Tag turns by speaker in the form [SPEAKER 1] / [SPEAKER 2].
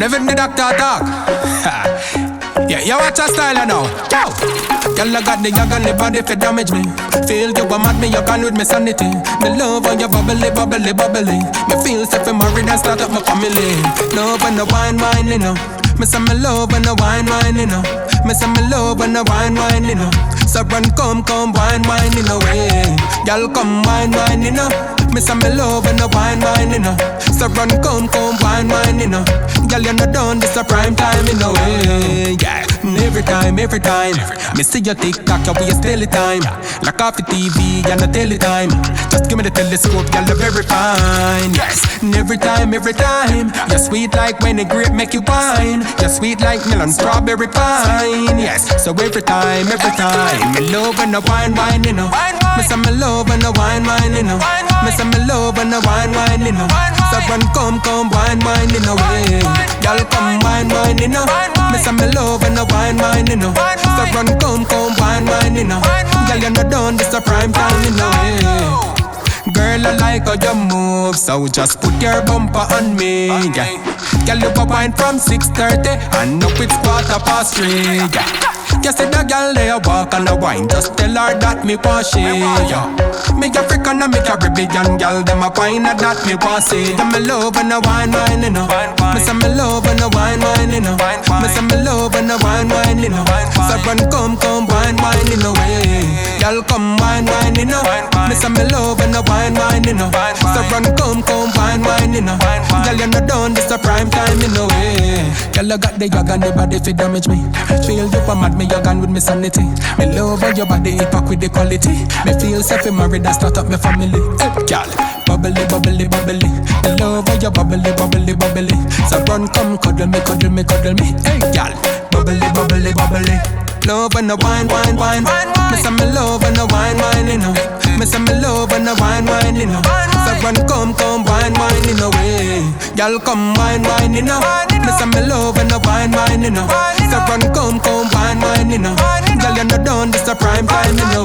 [SPEAKER 1] Never the doctor talk. Yeah, you watch a style now. Yo, girl, I got the yag on the body for damage me. Feel you a mad me, you gone with me sanity. Me love when you bubbly, bubbly, bubbly. Me feel safe and married and start up my family. Love when the wine, you know. Me say me love when the wine, you know. Me say me love when the wine, you know. So run, come, wine, in a way. Girl, come, wine, you know. Me say me love when the wine, you know. So run, come, wine, you know. Girl, you're not done, this a prime time in a way. Yeah, every time. Me see your TikTok, you waste daily time. Like off the TV, you're not daily time. Just give me the telescope, girl, you're very fine. Yes, every time. You're sweet like when a grape make you wine. You're sweet like melon, strawberry pine. Yes, so every time. Me love when the wine, you know. Me say me love when the wine, you know. Me say me love when the wine, you know. So run, come, wine, in a way. Y'all come, wine, you know. Me say me love when the wine, you know. So run, come, wine, you know. Girl, you're not done, this a prime time in a way. Girl, I like how you move, so just put your bumper on me, yeah. Girl, you go wine from 6:30 and up it's 3:15, yeah. You see the girl there walk on the wine, just tell her that me want she, yeah. Me African and me Caribbean girl, them a wine and that me want see. Them me love and the wine, you know. Me say me love and the wine, you know. Me say me love and the wine, you know. So run, come, wine, in a way. Girl, come, wine, you know. Me say me love and the wine, you know. So run, come, wine, you know. Girl, you're not done, this a prime time in a way. Girl, I got the yag and the body fi damage me. Feel you a mad me, you gone with me sanity. Me love how your body hip up with the quality. Me feel safe in married and start up my family. Hey, girl, bubbly. Me love how you bubbly. So run, come, cuddle me. Hey, girl, bubbly. Love and the wine. Me say me love and the wine, you know. Me say me love and the wine, you know. So run, come, wine, in a way. Y'all come, wine, you know. Me say me love and the wine, you know. So run, come, wine, you know. Girl, you're not done, this a prime time, you know.